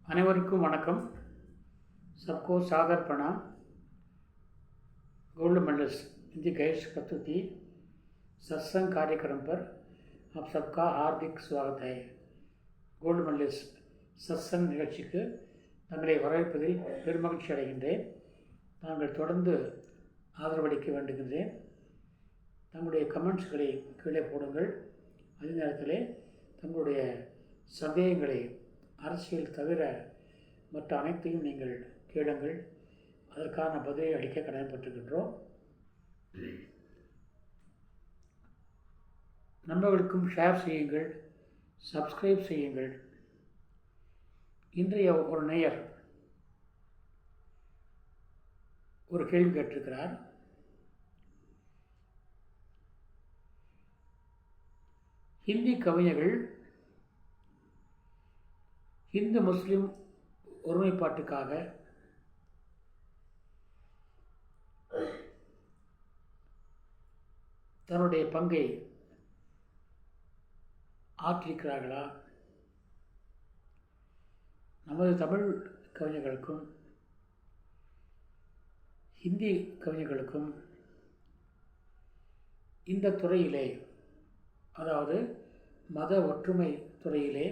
अनेवरुक्कुम वणक्कम। सबको सादर प्रणाम। Gold medalist in the guides कस्तूती सत्संग कार्यक्रम पर आप सबका हार्दिक स्वागत है। गोल्ड मेडलिस्ट सत्संग நிகழ்ச்சிக்கு தங்களை வரவேற்பதில் பெருமகிழ்ச்சி அடைகின்றேன். தாங்கள் தொடர்ந்து ஆதரவளிக்க வேண்டுகின்றேன். தங்களுடைய கமெண்ட்ஸ்களை கீழே போடுங்கள். அதே நேரத்தில் தங்களுடைய சந்தேகங்களை அரசியல் தவிர மற்ற அனைத்தையும் நீங்கள் கேளுங்கள். அதற்கான பதிலை அளிக்க கடமைப்பட்டிருக்கின்றோம். நண்பர்களுக்கும் ஷேர் செய்யுங்கள், சப்ஸ்கிரைப் செய்யுங்கள். இன்றைய ஒரு நேயர் ஒரு கேள்வி கேட்டிருக்கிறார். ஹிந்தி கவிஞர்கள் இந்து முஸ்லிம் ஒருமைப்பாட்டுக்காக தன்னுடைய பங்கை ஆற்றிருக்கிறார்களா? நமது தமிழ் கவிஞர்களுக்கும் ஹிந்தி கவிஞர்களுக்கும் இந்த துறையிலே, அதாவது மத ஒற்றுமை துறையிலே,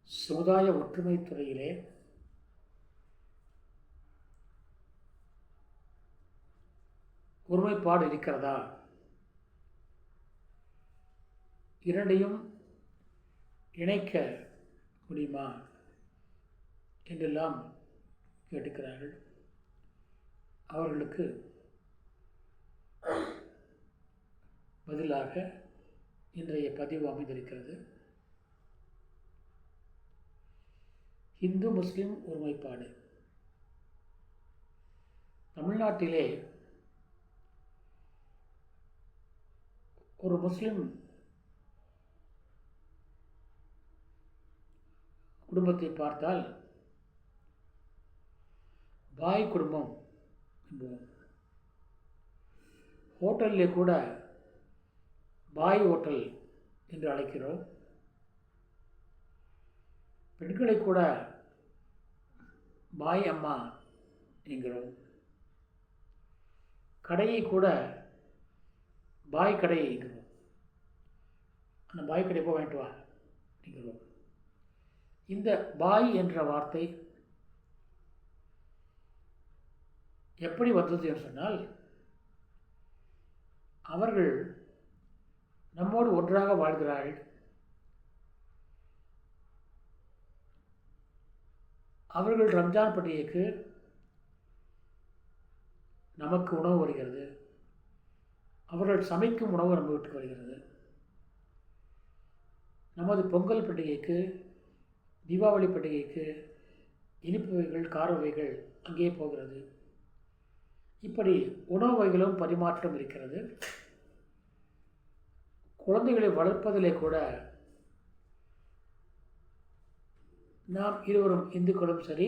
சமுதாய ஒற்றுமை துறையிலே ஒருமைப்பாடு இருக்கிறதா? இரண்டையும் இணைக்க முடியுமா என்றெல்லாம் கேட்டுக்கிறார்கள். அவர்களுக்கு பதிலாக இன்றைய பதிவு அமைந்திருக்கிறது. இந்து முஸ்லிம் ஒருமைப்பாடு. தமிழ்நாட்டிலே ஒரு முஸ்லிம் குடும்பத்தை பார்த்தால் பாய் குடும்பம் என்போம். ஹோட்டலிலே கூட பாய் ஹோட்டல் என்று அழைக்கிறோம். பெண்களை கூட பாய் அம்மா என்கிறோம். கடையை கூட பாய் கடை என்கிறோம். அந்த பாய் கடை போய் வாங்கிட்டு வா என்கிறோம். இந்த பாய் என்ற வார்த்தை எப்படி வந்தது என்று சொன்னால், அவர்கள் நம்மோடு ஒன்றாக வாழ்கிறார்கள். அவர்கள் ரம்ஜான் பண்டிகைக்கு நமக்கு உணவு வருகிறது. அவர்கள் சமைக்கும் உணவு நம்ம வீட்டுக்கு வருகிறது. நமது பொங்கல் பண்டிகைக்கு, தீபாவளி பண்டிகைக்கு இனிப்பு வகைகள், கார வகைகள் அங்கே போகிறது. இப்படி உணவு வகைகளும் பரிமாற்றம் இருக்கிறது. குழந்தைகளை வளர்ப்பதிலே கூட நாம் இருவரும் இந்துக்களும் சரி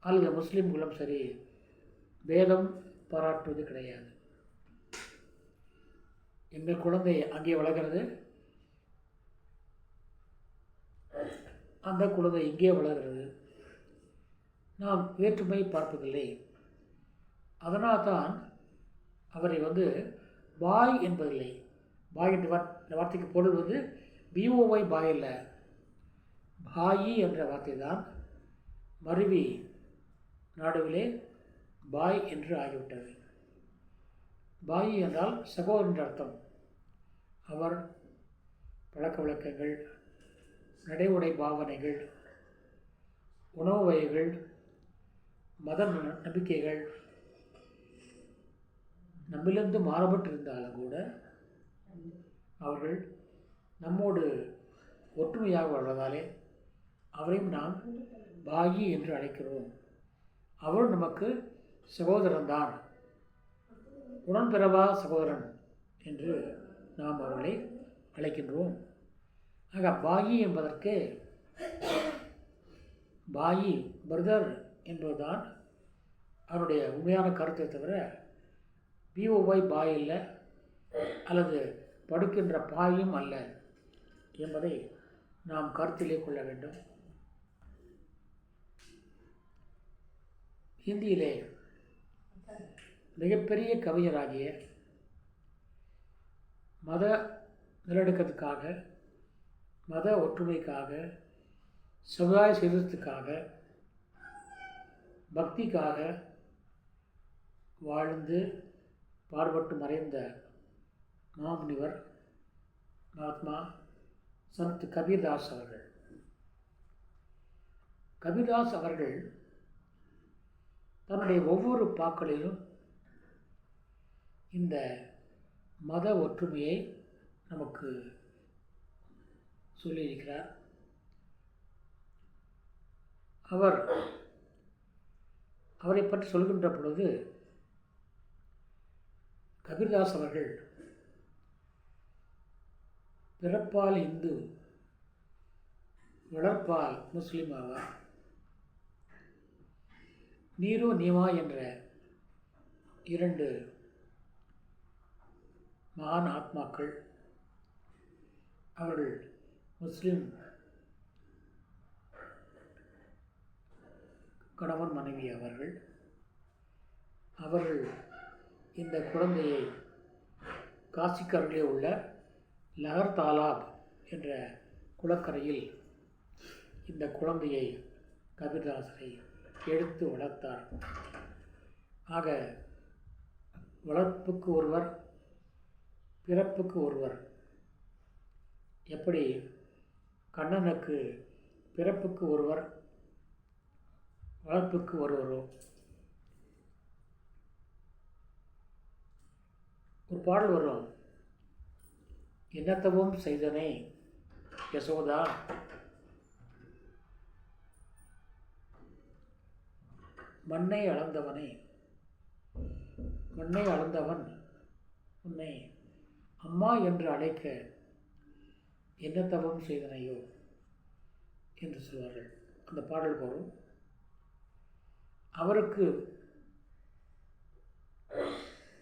அல்லது முஸ்லீம்களும் சரி பேதம் பாராட்டுவது கிடையாது. எங்கள் குழந்தை அங்கே வளர்கிறது, அந்த குழந்தை இங்கே வளர்கிறது. நாம் வேற்றுமை பார்ப்பதில்லை. அதனால்தான் அவரை பாய் என்பதில்லை. பாய் என்ற வார்த்தைக்கு பொருள் பிஓஒய் பாய் இல்லை, பாயி என்ற வார்த்தை தான் மருவி நாடுகளே பாய் என்று ஆகிவிட்டது. பாயி என்றால் சகோதரன் என்ற அர்த்தம். அவர் பழக்க வழக்கங்கள், நடை உடை பாவனைகள், உணவு வகைகள், மத நம்பிக்கைகள் நம்மிலிருந்து மாறுபட்டிருந்தாலும் கூட அவர்கள் நம்மோடு ஒற்றுமையாக வாழ்வதாலே அவரையும் நாம் பாயி என்று அழைக்கிறோம். அவர் நமக்கு சகோதரன்தான், உடன்பிறவா சகோதரன் என்று நாம் அவர்களை அழைக்கின்றோம். ஆக பாயி என்பதற்கு பாயி பிரதர் என்பதுதான் அவருடைய உண்மையான கருத்தை தவிர பிஓஒய் பாய் இல்லை அல்லது படுக்கின்ற பாயும் அல்ல என்பதை நாம் கருத்திலே கொள்ள வேண்டும். இந்தியிலே மிகப்பெரிய கவிஞராகிய மத நிலநடுக்கத்துக்காக, மத ஒற்றுமைக்காக, சமுதாய சீர்திருத்தத்துக்காக, பக்திக்காக வாழ்ந்து பாடுபட்டு மறைந்த மாமுனிவர் மகாத்மா சந்த் கபீர்தாஸ் அவர்கள். கபீர்தாஸ் அவர்கள் தன்னுடைய ஒவ்வொரு பாக்களிலும் இந்த மத ஒற்றுமையை நமக்கு சொல்லியிருக்கிறார். அவரை பற்றி சொல்கின்ற பொழுது கபீர்தாஸ் அவர்கள் பிறப்பால் இந்து, வளர்ப்பால் முஸ்லீம் ஆவார். நீரோ நீவா என்ற 2 மகான் ஆத்மாக்கள். அவர்கள் முஸ்லீம் கணவன் மனைவி. அவர்கள் இந்த குழந்தையை காசிக்கு அருகே உள்ள லஹர் தாலாப் என்ற குளக்கரையில் இந்த குழந்தையை கபீர்தாசரை எடுத்து வளர்த்தார். ஆக வளர்ப்புக்கு ஒருவர், பிறப்புக்கு ஒருவர். எப்படி கண்ணனுக்கு பிறப்புக்கு ஒருவர், வளர்ப்புக்கு ஒருவரோ. ஒரு பாடல் வரும், என்னத்தவும் செய்தனே யசோதா, மண்ணை அளந்தவனே, மண்ணை அளந்தவன் உன்னை அம்மா என்று அழைக்க என்ன தவம் செய்தனையோ என்று சொல்வார்கள். அந்த பாடல் வரும். அவருக்கு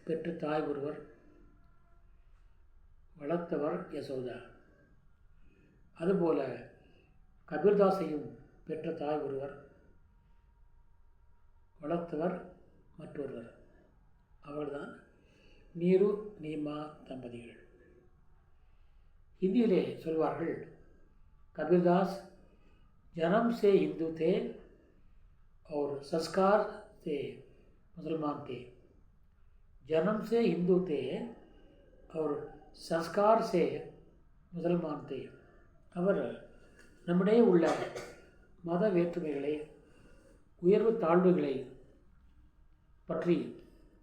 பெற்ற தாய் ஒருவர், வளர்த்தவர் யசோதா. அதுபோல கபீர்தாசையும் பெற்ற தாய் ஒருவர், வளர்த்தவர் மற்றொருவர். அவர்தான் நீரு நீமா தம்பதிகள். हिंदी சொல்வார்கள், कबीरदास जन्म से हिंदू थे और संस्कार से मुसलमान थे. जन्म से हिंदू थे और संस्कार से मुसलमान थे. அவர் நம்மிடையே உள்ள மத வேற்றுமைகளை, உயர்வு தாழ்வுகளை பற்றி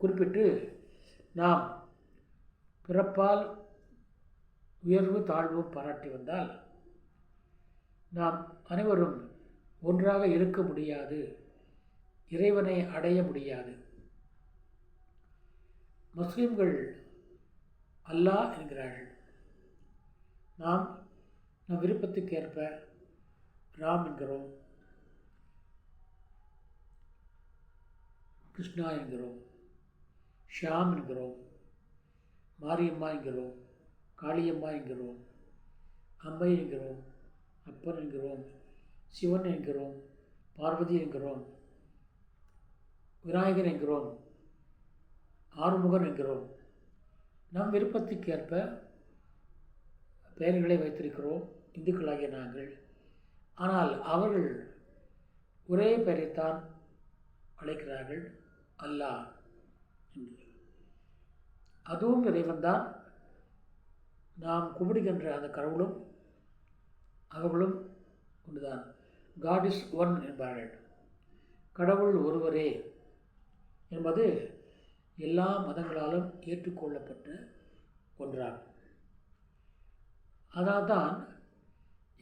குறிப்பிட்டு, நாம் பிறப்பால் உயர்வு தாழ்வு பாராட்டி வந்தால் நாம் அனைவரும் ஒன்றாக இருக்க முடியாது, இறைவனை அடைய முடியாது. முஸ்லிம்கள் அல்லாஹ் என்கிறார்கள். நாம் நம் விருப்பத்துக்கு ஏற்ப ராம் என்கிறோம், கிருஷ்ணா என்கிறோம், ஷியாம் என்கிறோம், மாரியம்மா என்கிறோம், காளியம்மா என்கிறோம், அம்மை என்கிறோம், அப்பன் என்கிறோம், சிவன் என்கிறோம், பார்வதி என்கிறோம், விநாயகர் என்கிறோம், ஆறுமுகன் என்கிறோம். நம் விருப்பத்துக்கு ஏற்ப பெயர்களை வைத்திருக்கிறோம் இந்துக்களாகிய நாங்கள். ஆனால் அவர்கள் ஒரே பெயரைத்தான் அழைக்கிறார்கள், அல்லாஹ் என்று. அதுவும் இறைவன்தான். நாம் கும்பிடுகின்ற அந்த கடவுளும் அவர்களும் ஒன்றுதான். காட் இஸ் ஒன் என்பார்கள். கடவுள் ஒருவரே என்பது எல்லா மதங்களாலும் ஏற்றுக்கொள்ளப்பட்ட ஒன்றாகும். அதனால்தான்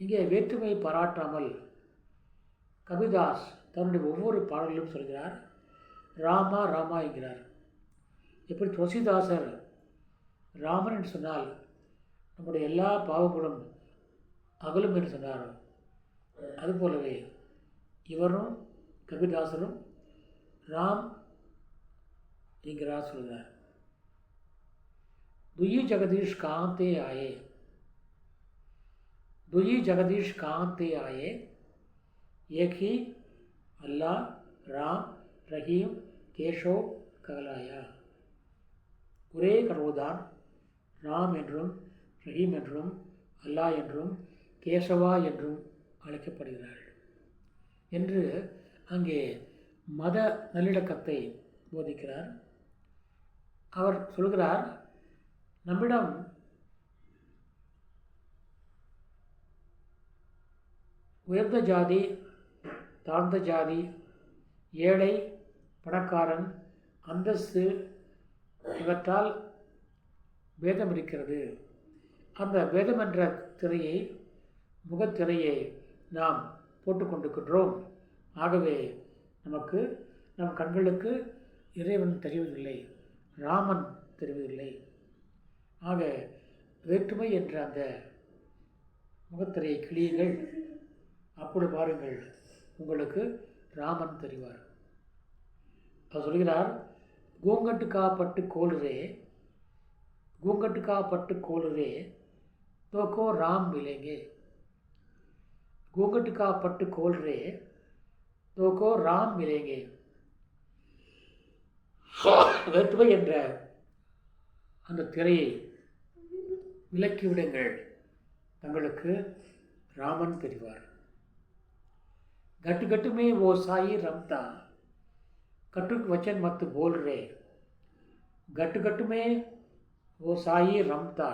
இங்கே வேற்றுமை பாராட்டாமல் கபீர்தாஸ் தன்னுடைய ஒவ்வொரு பாடலிலும் சொல்கிறார், ராமா ராமா என்கிறார். எப்படி துளசிதாசர் ராமன் என்று சொன்னால் நம்முடைய எல்லா பாவங்களும் அகலும் என்று சொன்னாரோ, அதுபோலவே இவரும் கபீர்தாசரும் ராம் என்கிறார் சொல்கிறார். दुई जगदीश कहाँ ते आए, दुई जगदीश कहाँ ते आए, एक ही अल्लाह राम ரஹீம் கேஷோ ககலாயா. ஒரே கடவுள்தான் ராம் என்றும் ரஹீம் என்றும் அல்லாஹ் என்றும் கேசவா என்றும் அழைக்கப்படுகிறார்கள் என்று அங்கே மத நல்லிணக்கத்தை போதிக்கிறார். அவர் சொல்கிறார், நம்மிடம் உயர்ந்த ஜாதி, தாழ்ந்த ஜாதி, ஏழை, பணக்காரன், அந்தஸ்து இவற்றால் பேதம் இருக்கிறது. அந்த பேதம் என்ற திரையை, முகத்திரையை நாம் போட்டுக்கொண்டிருக்கின்றோம். ஆகவே நமக்கு நம் கண்களுக்கு இறைவன் தெரிவதில்லை, ராமன் தெரிவதில்லை. ஆக வேற்றுமை என்ற அந்த முகத்திரையை கிளியுங்கள், அப்படி பாருங்கள், உங்களுக்கு ராமன் தெரிவார். அவர் சொல்கிறார், घूंघट का पट्ट खोल रे, घूंघट का पट्ट खोल रे तो को राम मिलेंगे. घूंघट का पट्ट खोल रे तो को राम मिलेंगे. வேற்றுமை என்ற அந்த திரையை விலக்கிவிடுங்கள், தங்களுக்கு ராமன் தெரிவார். घट घट में वो साई रमता, कटुक वचन मत बोल रे. घट घट में वो साई रमता,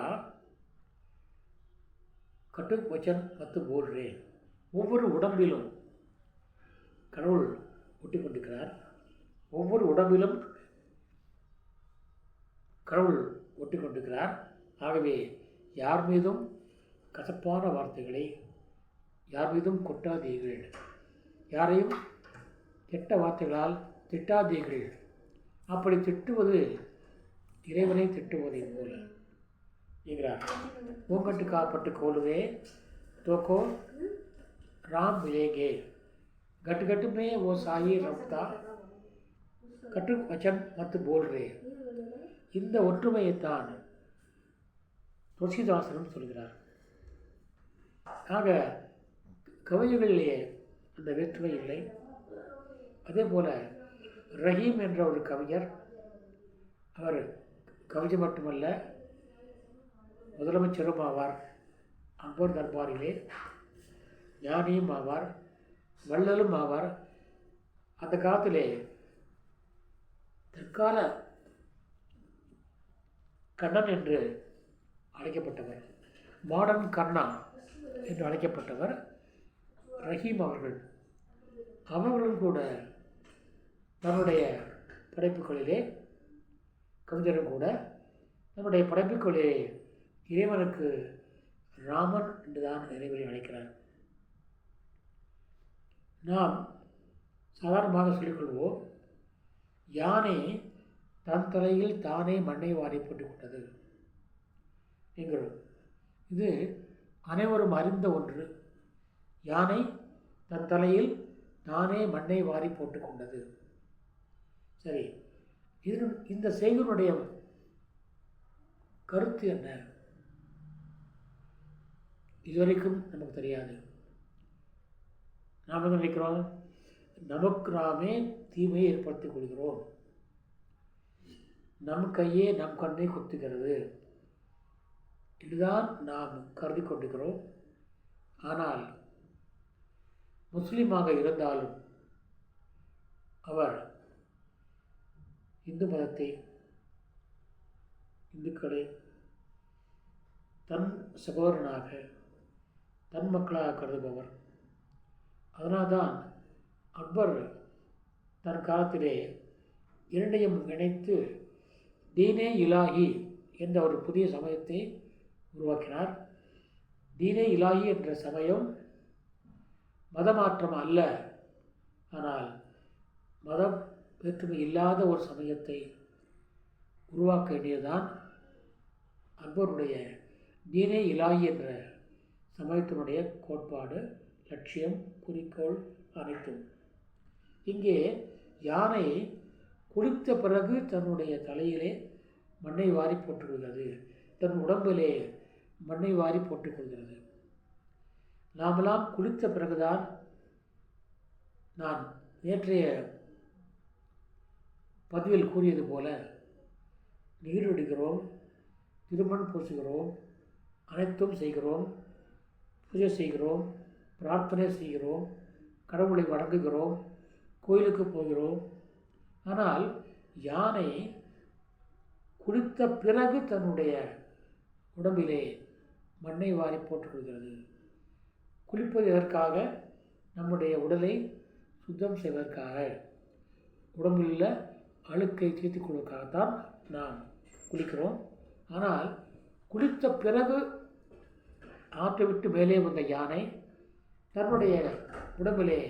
कटुक वचन मत बोल रे. ஒவ்வொரு உடம்பிலும் கடவுள் ஒட்டி கொண்டிருக்கிறார். ஒவ்வொரு உடம்பிலும் கடவுள் ஒட்டி கொண்டிருக்கிறார். ஆகவே யார் மீதும் கசப்பான வார்த்தைகளை யார் மீதும் கொட்டாதீர்கள், யாரையும் கெட்ட வார்த்தைகளால் திட்டாதீர்கள். அப்படி திட்டுவது இறைவனை திட்டுவதை போல என்கிறார். घूंघट का पट्ट खोल रे तो को राम मिलेंगे. घट घट में वो साई रमता, कटुक वचन मत बोल रे. இந்த ஒற்றுமையைத்தான் துளசிதாசனும் சொல்கிறார். ஆக கவிதைகளிலே அந்த வேற்றுமை இல்லை. அதே போல ரஹீம் என்ற ஒரு கவிஞர், அவர் கவிதை மட்டுமல்ல, முதலமைச்சரும் ஆவார், அக்பர் தர்பாரிலே ஞானியும் ஆவார், வள்ளலும் ஆவார். அந்த காலத்திலே தற்கால கண்ணன் என்று அழைக்கப்பட்டவர், மாடர்ன் கர்ணா என்று அழைக்கப்பட்டவர் ரஹீம் அவர்கள். அவர்களும் கூட தன்னுடைய படைப்புகளிலே, கவிஞரும் கூட தன்னுடைய படைப்புகளிலே இறைவனுக்கு ராமன் என்றுதான் இறைவனை அழைக்கிறார். நாம் சாதாரணமாக சொல்லிக்கொள்வோம், யானை தன் தலையில் தானே மண்ணை வாரி போட்டுக் கொண்டது என்கிறோம். இது அனைவரும் அறிந்த ஒன்று. யானை தன் தலையில் தானே மண்ணை வாரி போட்டுக் கொண்டது. சரி, இது இந்த செய்தியினுடைய கருத்து என்ன? இதுவரைக்கும் நமக்கு தெரியாது. நாம் என்ன நினைக்கிறோம்? நமக்கு நாமே தீமையை ஏற்படுத்திக் கொள்கிறோம், நம் கையே நம் கண்ணை குத்துகிறது இதுதான் நாம் கருதி கொண்டிருக்கிறோம். ஆனால் முஸ்லீமாக இருந்தாலும் அவர் இந்து மதத்தை, இந்துக்களை தன் சகோதரனாக, தன் மக்களாக கருதுபவர். அதனால்தான் அக்பர் தன் காலத்திலே இரண்டையும் இணைத்து தீனே இலாஹி என்ற ஒரு புதிய சமயத்தை உருவாக்கினார். தீனே இலாஹி என்ற சமயம் மதமாற்றம் அல்ல, ஆனால் மதம் வேற்றுமை இல்லாத ஒரு சமயத்தை உருவாக்க வேண்டியதுதான் அக்பருடைய தீனே இலாஹி என்ற சமயத்தினுடைய கோட்பாடு, லட்சியம், குறிக்கோள் அனைத்தும். இங்கே யானை குளித்த பிறகு தன்னுடைய தலையிலே மண்ணை வாரி போட்டுக்கொள்கிறது, தன் உடம்பிலே மண்ணை வாரி போட்டுக்கொள்கிறது. நாமெல்லாம் குளித்த பிறகுதான், நான் நேற்றைய பதிவில் கூறியது போல நீரிடுகிறோம், திருமண் பூசுகிறோம், அனைத்தும் செய்கிறோம், பூஜை செய்கிறோம், பிரார்த்தனை செய்கிறோம், கடவுளை வணங்குகிறோம், கோயிலுக்கு போகிறோம். ஆனால் யானை குளித்த பிறகு தன்னுடைய உடம்பிலே மண்ணை வாரி போட்டுக்கொள்கிறது. குளிப்பது எதற்காக? நம்முடைய உடலை சுத்தம் செய்வதற்காக, உடம்பில் உள்ள அழுக்கை தீர்த்து கொள்வதற்காகத்தான் நாம் குளிக்கிறோம். ஆனால் குளித்த பிறகு ஆற்றை விட்டு மேலே வந்த யானை தன்னுடைய உடம்பிலே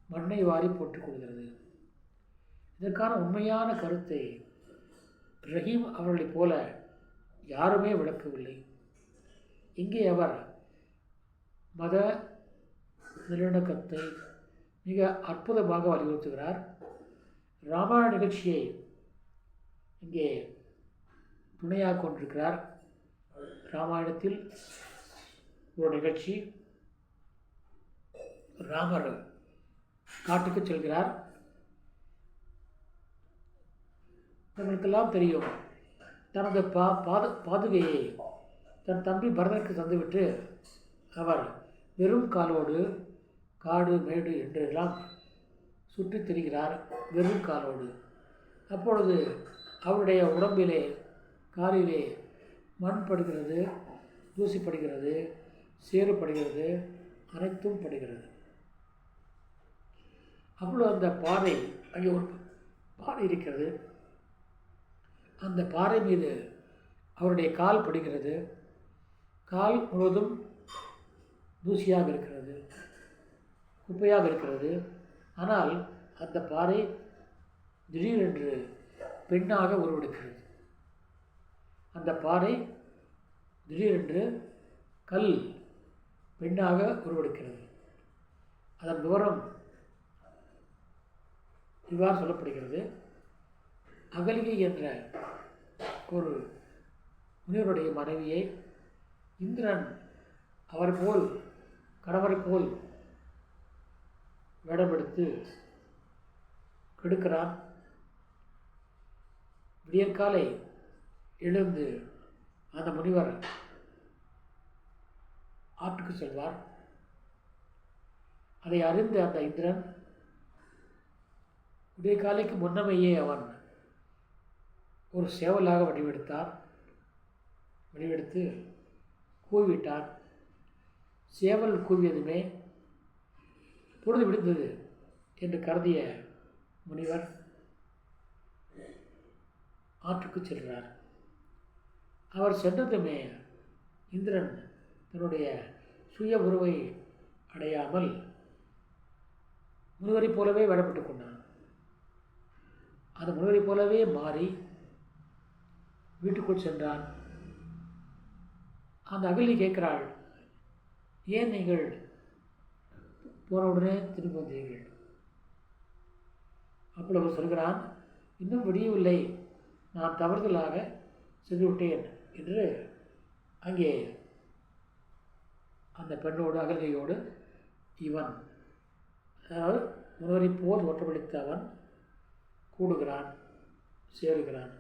மண்ணை வாரி போட்டுக்கொள்கிறது. இதற்கான உண்மையான கருத்தை ரஹீம் அவர்களைப் போல யாருமே விளக்கவில்லை. இங்கே அவர் மத நல்லிணக்கத்தை மிக அற்புதமாக வலியுறுத்துகிறார். ராமாயண நிகழ்ச்சியை இங்கே துணையாக கொண்டிருக்கிறார். ராமாயணத்தில் ஒரு நிகழ்ச்சி, ராமர் காட்டுக்கு செல்கிறார். நம்மளுக்கெல்லாம் தெரியும், தனது பாதுகையை தன் தம்பி பரதனுக்கு தந்துவிட்டு அவர் வெறும் காலோடு காடு மேடு என்றெல்லாம் சுற்றித் திரிகிறார், வெறும் காலோடு. அப்பொழுது அவருடைய உடம்பிலே காலிலே மண் படுகிறது, தூசி படுகிறது, சேறு படுகிறது, அனைத்தும் படுகிறது. அப்பொழுது அந்த பாறை, அங்கே ஒரு பாறை இருக்கிறது, அந்த பாறை மீது அவருடைய கால் படுகிறது. கால் முழுவதும் தூசியாக இருக்கிறது, குப்பையாக இருக்கிறது. ஆனால் அந்த பாறை திடீரென்று பெண்ணாக உருவெடுக்கிறது. அந்த பாறை திடீரென்று கல் பெண்ணாக உருவெடுக்கிறது. அதன் விவரம் இவ்வாறு சொல்லப்படுகிறது. அகலிகை என்ற ஒரு முனிவருடைய மனைவியை இந்திரன் அவரை போல் கணவரை போல் வேடமெடுத்து கெடுக்கிறான். விடியற்காலை எழுந்து அந்த முனிவர் ஆற்றுக்கு செல்வார். அதை அறிந்த அந்த இந்திரன் விடியற்காலைக்கு முன்னமையே அவன் ஒரு சேவலாக வடிவெடுத்து கூவிட்டான். சேவல் கூவியதுமே பொழுது விடுந்தது என்று கருதிய முனிவர் ஆற்றுக்கு செல்கிறார். அவர் சென்றதுமே இந்திரன் தன்னுடைய சுய உருவை அடையாமல் முனிவரைப் போலவே வேடப்பட்டு கொண்டான். அந்த முனிவரைப் போலவே மாறி வீட்டுக்குள் சென்றான். அந்த அகலி கேட்கிறாள், ஏன் நீங்கள் போனவுடனே திரும்பி வந்தீர்கள்? அப்பொழுது அவர் சொல்கிறான், இன்னும் விடியவில்லை, நான் தவறுதலாக சென்றுவிட்டேன் என்று அங்கே அந்த பெண்ணோடு அகலிகையோடு இவன், அதாவது முனிவரை போல் ஒற்றமளித்த அவன் கூடுகிறான், சேருகிறான்.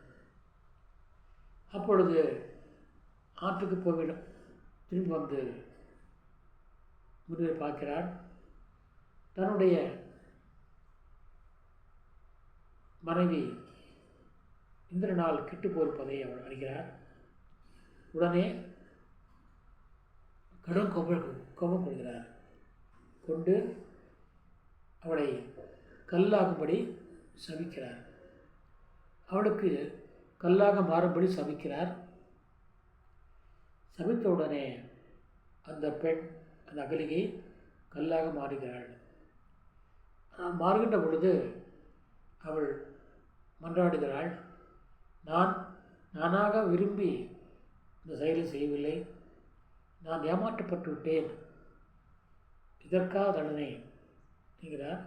அப்பொழுது ஆற்றுக்கு போய்விடும். திரும்பி வந்து முனிவரை பார்க்கிறான். தன்னுடைய மனைவி இந்திரனால் கெட்டு போயிருப்பதை அவர் அறிகிறார். உடனே கடும் கோபம் கொள்கிறார். கொண்டு அவளை கல்லாகும்படி சபிக்கிறார். அவளுக்கு கல்லாக மாறும்படி சபிக்கிறார். சபித்தவுடனே அந்த பெண், அந்த அகலிகை கல்லாக மாறுகிறாள். மாறுகின்ற பொழுது அவள் மன்றாடுகிறாள், நானாக விரும்பி இந்த செயலை செய்யவில்லை, நான் ஏமாற்றப்பட்டு விட்டேன், இதற்காக தண்டனை என்கிறார்.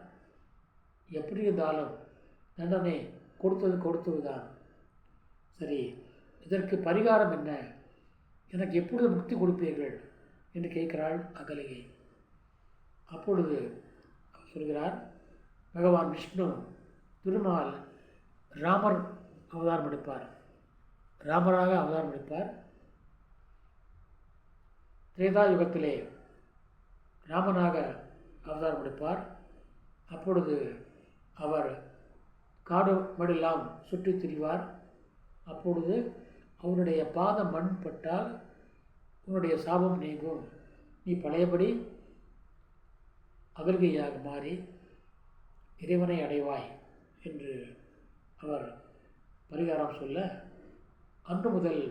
எப்படி இருந்தாலும் தண்டனை கொடுத்ததுதான். சரி, இதற்கு பரிகாரம் என்ன? எனக்கு எப்பொழுது முக்தி கொடுப்பீர்கள் என்று கேட்கிறாள் அகலிகை. அப்பொழுது சொல்கிறார், பகவான் விஷ்ணு திருமால் ராமர் அவதாரம் எடுப்பார், ராமராக அவதாரம் எடுப்பார். திரேதா யுகத்திலே ராமனாக அவதாரம் எடுப்பார். அப்பொழுது அவர் காடு மடெல்லாம் சுற்றித் திரிவார். அப்பொழுது அவனுடைய பாதம் மண் பட்டால் உன்னுடைய சாபம் நீங்கும், நீ பழையபடி அகல்கையாக மாறி இறைவனை அடைவாய் என்று அவர் பரிகாரம் சொல்ல, அன்று முதல்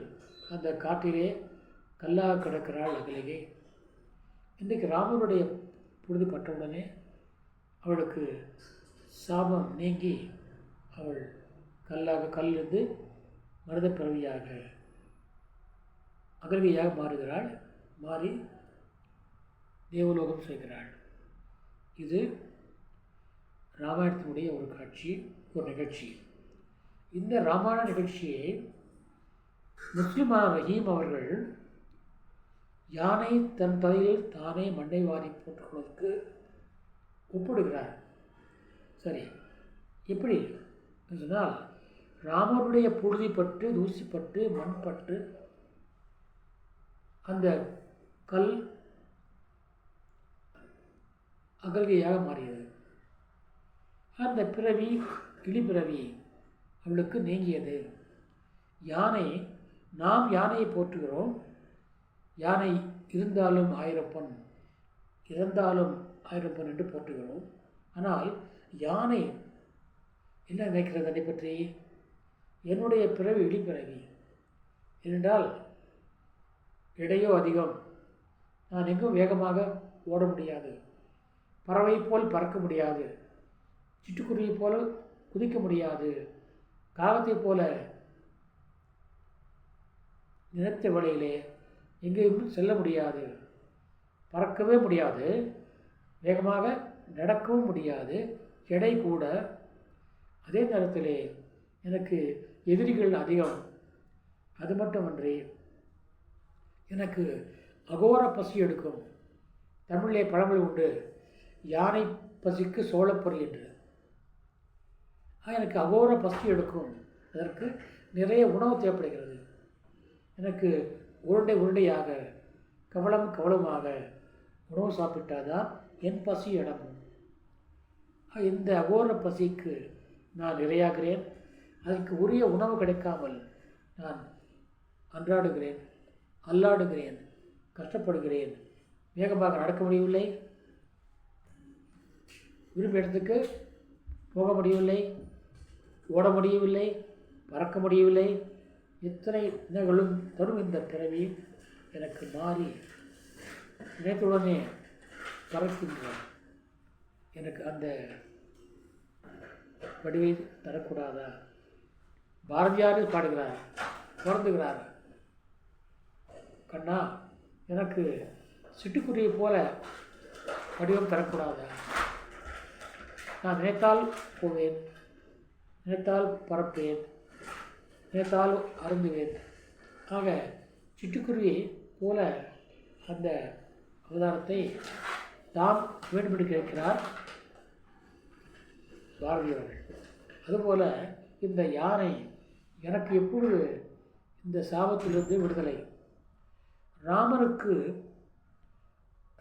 அந்த காட்டிலே கல்லாக கிடக்கிறாள் அகலிகை. இன்றைக்கு ராமனுடைய பொழுது பட்டவுடனே அவளுக்கு சாபம் நீங்கி அவள் கல்லிருந்து மனித பிறவியாக அகல்கையாக மாறுகிறாள், மாறி தேவலோகம் செய்கிறாள். இது ராமாயணத்தினுடைய ஒரு காட்சி, ஒரு நிகழ்ச்சி. இந்த ராமாயண நிகழ்ச்சியை முஸ்லிமான ரஹீம் அவர்கள் யானை தன் தலையில் தானே மண்ணை வாரி போட்டுக்கொள்வதற்கு ஒப்பிடுகிறார். சரி, எப்படி சொன்னால், ராமனுடைய புழுதிப்பட்டு தூசிப்பட்டு மண்பட்டு அந்த கல் அகல்கையாக மாறியது. அந்த பிறவி இழிபிறவி அவளுக்கு நீங்கியது. யானை, நாம் யானையை போற்றுகிறோம். யானை இருந்தாலும் 1000 பொன், இறந்தாலும் 1000 பொன் என்று போற்றுகிறோம். ஆனால் யானை என்ன நினைக்கிறது அதை பற்றி? என்னுடைய பிறவி இழிபிறவி ஏனென்றால் எடையோ அதிகம், நான் எங்கும் வேகமாக ஓட முடியாது, பறவை போல் பறக்க முடியாது, சிட்டுக்குருவி போல குதிக்க முடியாது, காகத்தை போல நினைத்த வழியிலே எங்கேயும் செல்ல முடியாது, பறக்கவே முடியாது, வேகமாக நடக்கவும் முடியாது, எடை கூட. அதே நேரத்திலே எனக்கு எதிரிகள் அதிகம். அது மட்டுமன்றி எனக்கு அகோர பசி எடுக்கும். தமிழிலே பழமொழி உண்டு, யானை பசிக்கு சோளப்பொறி என்று. எனக்கு அகோர பசி எடுக்கும். அதற்கு நிறைய உணவு தேவைப்படுகிறது. எனக்கு உருண்டையாக கவலமாக உணவு சாப்பிட்டாதான் என் பசி அடங்கும். இந்த அகோர பசிக்கு நான் இரையாகிறேன். அதற்கு உரிய உணவு கிடைக்காமல் நான் அன்றாடுகிறேன், அல்லாடுகிறேன், கஷ்டப்படுகிறேன், வேகமாக நடக்க முடியவில்லை, விரும்பிய இடத்துக்கு போக முடியவில்லை, ஓட முடியவில்லை, பறக்க முடியவில்லை. இத்தனை நிகழும் தரும் இந்த பிறவி எனக்கு மாறி நினைத்துடனே பறக்கின்ற எனக்கு அந்த வடிவை தரக்கூடாதா? பாரதியார் பாடுகிறார், பிறந்துகிறார், கண்ணா எனக்கு சிட்டுக்குருவியை போல வடிவம் தரக்கூடாதா? நான் நினைத்தால் போவேன், நினைத்தால் பறப்பேன், நினைத்தால் அருந்துவேன். ஆக சிட்டுக்குருவி போல அந்த அவதாரத்தை தாம் வேண்டுமென்று கேட்கிறார் பாரதியவர்கள். அதுபோல் இந்த யானை எனக்கு எப்பொழுது இந்த சாபத்திலிருந்து விடுதலை?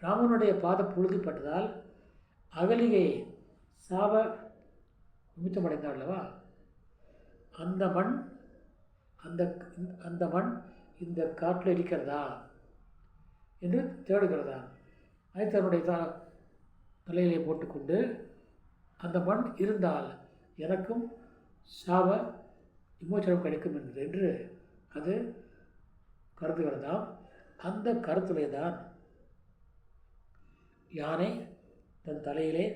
ராமனுடைய பாத புழுதிப்பட்டதால் அகலிகை சாப நிமித்தமடைந்தாள் அல்லவா? அந்த மண் இந்த காட்டில் இருக்கிறதா என்று தேடுகிறதா? அதை தன்னுடைய தலையிலே போட்டுக்கொண்டு அந்த மண் இருந்தால் எனக்கும் சாப விமோசனம் கிடைக்கும் என்று அது கருதுகிறதாம். அந்த கருத்திலே தான் யானை தன் தலையிலே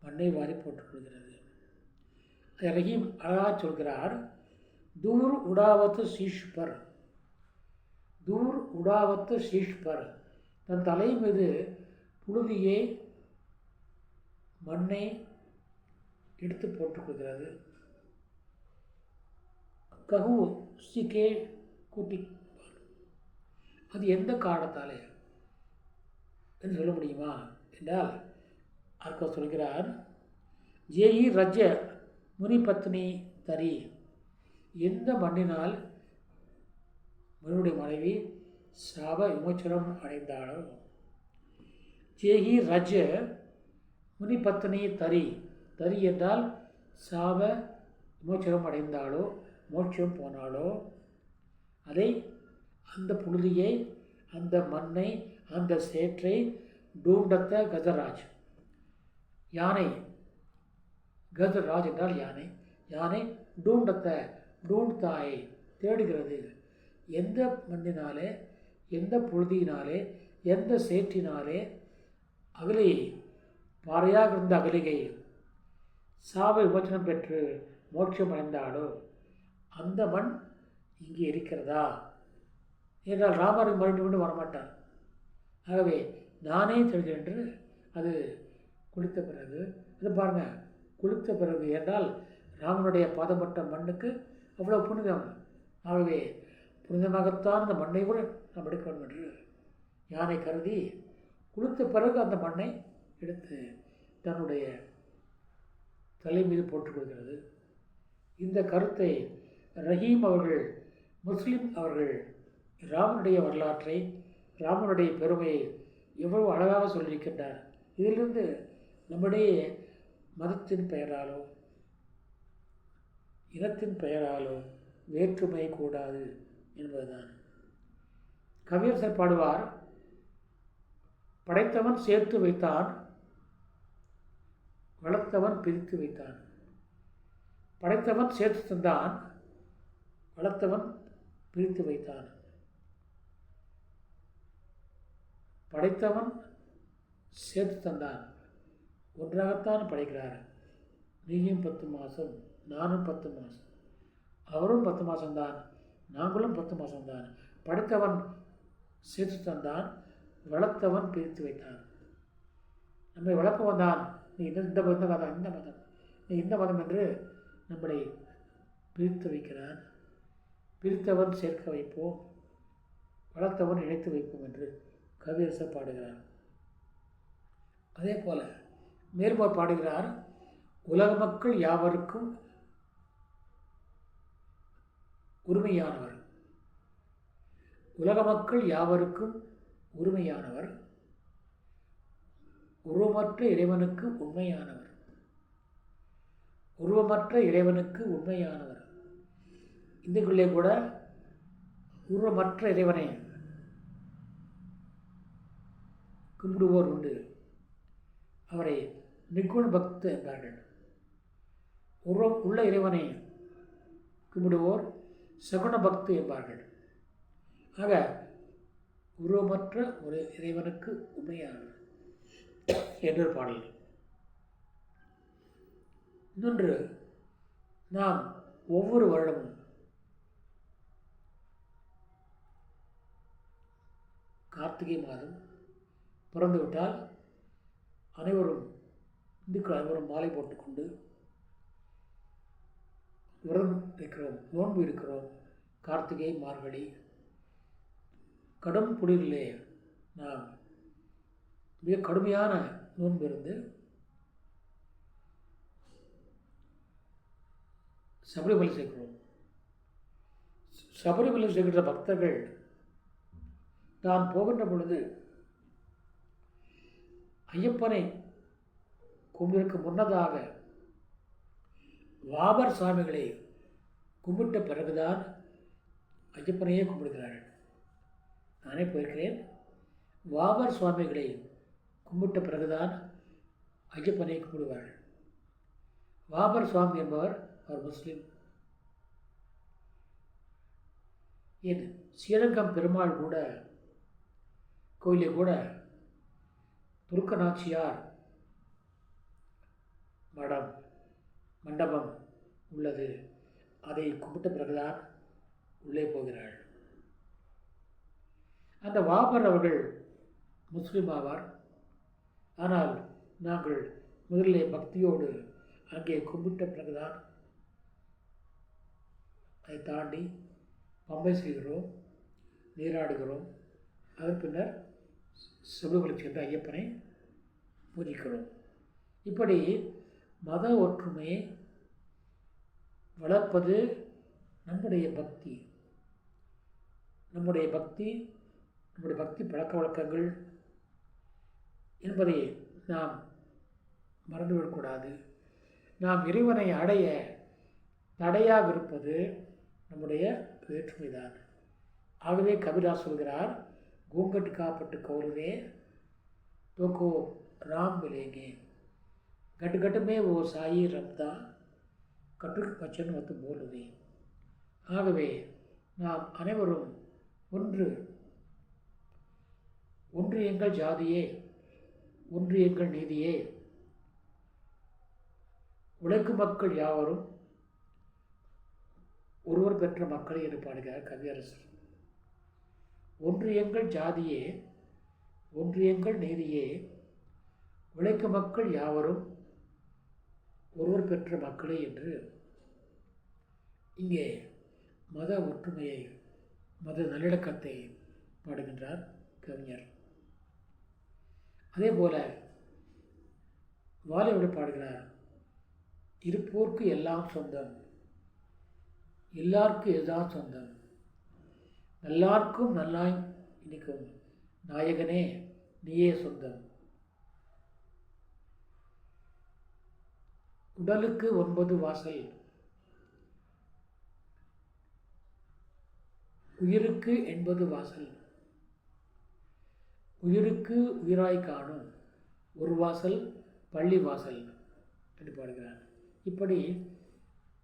மண்ணை வாரி போட்டுக்கொள்கிறது. ரஹீம் அழகா சொல்கிறார், தூர் உடாவத்து சீஷ் பர், தன் தலை மீது புழுதியை மண்ணை எடுத்து போட்டுக்கொள்கிறது. கஹு சிக்கே கூட்டி, அது எந்த காரணத்தாலே என்று சொல்ல முடியுமா என்றால் அர்க்கம் சொல்கிறார், ஜேயி ரஜ முனி பத்னி தரி. எந்த மண்ணினால் மனுடைய மனைவி சாப விமோச்சனம் அடைந்தாளோ. சேகி ரஜ முனி பத்னி தரி. தரி என்றால் சாப விமோச்சனம் அடைந்தாளோ, மோட்சம் போனாலோ, அதை அந்த புழுதியை, அந்த மண்ணை, அந்த சேற்றை டூண்டத்த கஜராஜ், யானை. கஜராஜ் என்றால் யானை. யானை டூண்டத்த, டூண்தாயை தேடுகிறது. எந்த மண்ணினாலே, எந்த புழுதியினாலே, எந்த சேற்றினாலே அகலியை, பாறையாக இருந்த அகலிகை சாப விமோச்சனம் பெற்று மோட்சம் அடைந்தாலோ அந்த மண் இங்கே இருக்கிறதா என்றால் ராமர் மறுபடியும் வரமாட்டார். ஆகவே நானே தெரிகிறேன் என்று அது குளித்த பிறகு, இது பாருங்கள், குளித்த பிறகு என்றால் ராமனுடைய பாதப்பட்ட மண்ணுக்கு அவ்வளோ புனிதம். ஆகவே புனிதமாகத்தான் அந்த மண்ணை கூட நாம் எடுக்க வேண்டும் என்று யானை கருதி குளித்த பிறகு அந்த மண்ணை எடுத்து தன்னுடைய தலை மீது போட்டுக்கொள்கிறது. இந்த கருத்தை ரஹீம் அவர்கள், முஸ்லிம் அவர்கள் ராமனுடைய வரலாற்றை, ராமனுடைய பெருமையை எவ்வளவு அழகாக சொல்லியிருக்கின்றார். இதிலிருந்து நம்முடைய மதத்தின் பெயராலோ இனத்தின் பெயராலோ வேற்றுமை கூடாது என்பதுதான். கவியரசர் பாடுவார், படைத்தவன் சேர்த்து வைத்தான், வளர்த்தவன் பிரித்து வைத்தான். படைத்தவன் சேர்த்து தந்தான், வளர்த்தவன் பிரித்து வைத்தான். படைத்தவன் சேர்த்து தந்தான், ஒன்றாகத்தான் படைக்கிறார். நீயும் 10 மாதம், நானும் 10 மாதம், அவரும் 10 மாதம்தான், நாங்களும் 10 மாதம்தான். படைத்தவன் சேர்த்து தந்தான், வளர்த்தவன் பிரித்து வைத்தான். நம்மை வளர்ப்பவன் தான். நீ இந்த மதம், இந்த மதம், நீ இந்த மதம் என்று நம்மளை பிரித்து வைக்கிறான். பிரித்தவன் சேர்க்க வைப்போம், வளர்த்தவன் இணைத்து வைப்போம் என்று கவியரசர் பாடுகிறார். அதே போல மேல்பார் பாடுகிறார், உலக மக்கள் யாவருக்கும் உரிமையானவர். உலக மக்கள் யாவருக்கும் உரிமையானவர், உருவமற்ற இறைவனுக்கு உண்மையானவர். உருவமற்ற இறைவனுக்கு உண்மையானவர். இந்துக்களே கூட உருவமற்ற இறைவனை கும்பிடுவோர் உண்டு. அவரை நிகுண பக்த என்பார்கள். உருவம் உள்ள இறைவனை கும்பிடுவோர் சகுண பக்து என்பார்கள். ஆக உருவமற்ற ஒரு இறைவனுக்கு உண்மையானவர் என்ற பாடல். இன்னொன்று, நாம் ஒவ்வொரு வருடமும் கார்த்திகை மாதம் பிறந்துவிட்டால் அனைவரும், இந்துக்கள் அனைவரும் மாலை போட்டுக்கொண்டு விரதம் இருக்கிறோம், நோன்பு இருக்கிறோம். கார்த்திகை, மார்கழி, கடும் குளிரிலே நாம் மிக கடுமையான நோன்பு இருந்து சபரிமலை சேர்க்கிறோம். சபரிமலை சேர்க்கிற பக்தர்கள் தான் போகின்ற பொழுது ஐயப்பனை கும்பிடுவதற்கு முன்னதாக வாபர் சுவாமிகளை கும்பிட்ட பிறகுதான் ஐயப்பனையே கும்பிடுகிறார்கள். நானே போயிருக்கிறேன். வாபர் சுவாமிகளை கும்பிட்ட பிறகுதான் ஐயப்பனை கும்பிடுவார்கள். வாபர் சுவாமி என்பவர் அவர் முஸ்லீம். ஏன் ஸ்ரீரங்கம் பெருமாள் கூட கோயிலே கூட துர்க்க நாச்சியார் மடம், மண்டபம் உள்ளது. அதை கும்பிட்ட பிறகுதான் உள்ளே போகிறாள். அந்த வாபர் அவர்கள் முஸ்லீம் ஆவார். ஆனால் நாங்கள் முதலிலே பக்தியோடு அங்கே கும்பிட்ட பிறகுதான் அதை தாண்டி பம்பை செய்கிறோம், நீராடுகிறோம். அதன் பின்னர் சபரிமலை சென்று ஐயப்பனை பூஜிக்கிறோம். இப்படி மத ஒற்றுமையை வளர்ப்பது நம்முடைய பக்தி. நம்முடைய பக்தி பழக்க வழக்கங்கள் என்பதை நாம் மறந்துவிடக்கூடாது. நாம் இறைவனை அடைய தடையாக இருப்பது நம்முடைய வேற்றுமைதான். ஆகவே கபிலர் சொல்கிறார், घूंघट का पट खोलवे तो को राम मिलेंगे, घट घट में वो साई रमता கட்டுக் வச்சன் வந்து போலுவே. ஆகவே நாம் அனைவரும் ஒன்று எங்கள் ஜாதியே, ஒன்று எங்கள் நீதியே, உழைக்கும் மக்கள் யாவரும் ஒருவர் பெற்ற மக்களை என்று பாடுகிறார் கவியரசர். ஒன்று எங்கள் ஜாதியே, ஒன்று எங்கள் நீதியே, உழைக்கும் மக்கள் யாவரும் ஒருவர் பெற்ற மக்களே என்று இங்கே மத ஒற்றுமையை, மத நல்லிணக்கத்தை பாடுகின்றார் கவிஞர். அதே போல வாலியோடு பாடுகிறார், இருப்போர்க்கு எல்லாம் சொந்தம், எல்லாருக்கும் எல்லாம் சொந்தம், நல்லார்க்கும் நல்லாய் இனிக்கும் நாயகனே நீயே சொந்தம், உடலுக்கு 9 வாசல், உயிருக்கு 80 வாசல், உயிருக்கு உயிராய் காணும் ஒரு வாசல் பள்ளி வாசல் என்று பாடுகிறார். இப்படி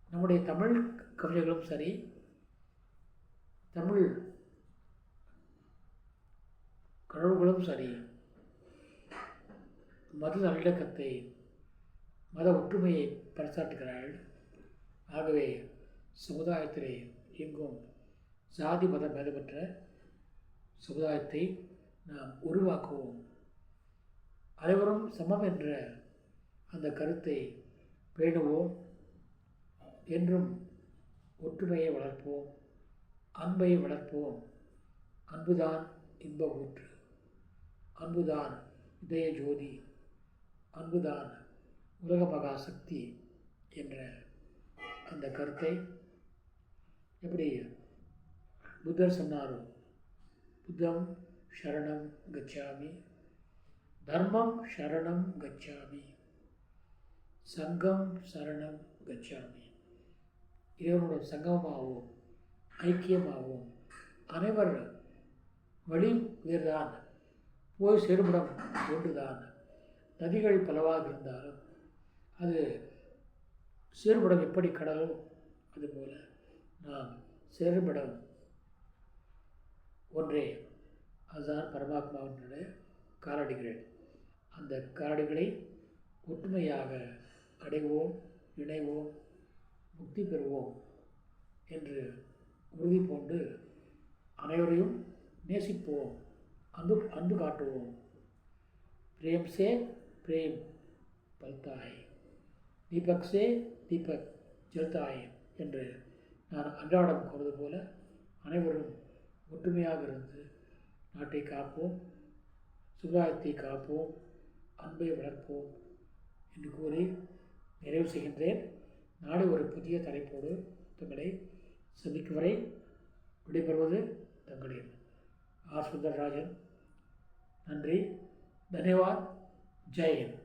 நம்முடைய தமிழ் கவிஞர்களும் சரி, தமிழ் கடவுள்களும் சரி, மத நல்லிணக்கத்தை, மத ஒற்றுமையை பறைசாற்றுகிறார்கள். ஆகவே சமுதாயத்திலே எங்கும் சாதி மத பேதமற்ற சமுதாயத்தை நாம் உருவாக்குவோம். அனைவரும் சமம் என்ற அந்த கருத்தை பேணுவோம். என்றும் ஒற்றுமையை வளர்ப்போம், அன்பை வளர்ப்போம். அன்புதான் இன்ப ஊற்று, அன்புதான் இதய ஜோதி, அன்புதான் உலக மகா சக்தி என்ற அந்த கருத்தை எப்படி புத்தர் சொன்னாரோ, புத்தம் சரணம் கச்சாமி, தர்மம் சரணம் கச்சாமி, சங்கம் சரணம் கச்சாமி. இறைவனோட சங்கமமாகவும் ஐக்கியமாகவும் அனைவர் வழி வேறுதான், போய் சேருமிடம் ஒன்றுதான். நதிகள் பலவாக இருந்தாலும் அது சேருமிடம் எப்படி கடலோ அதுபோல நாம் சேருமிடம் ஒன்றே. அதுதான் பரமாத்மாவினுடைய காலடிகள். அந்த காலடிகளை ஒற்றுமையாக அடைவோம், இணைவோம், முக்தி பெறுவோம் என்று உறுதி பூண்டு அனைவரையும் நேசிப்போம், அன்பு காட்டுவோம். प्रेम से प्रेम पलता है, दीपक से दीपक जलता है என்று நான் அன்றாடம் கூறுவது போல அனைவரும் ஒற்றுமையாக இருந்து நாட்டை காப்போம், சுகாதாரத்தை காப்போம், அன்பை வளர்ப்போம் என்று கூறி நிறைவு செய்கின்றேன். நாளை ஒரு புதிய தலைப்போடு தங்களை சந்திக்கும் வரை விடைபெறுவது தங்களின் ஆர். சுந்தரராஜன். நன்றி, धन्यवाद, जय हिंद।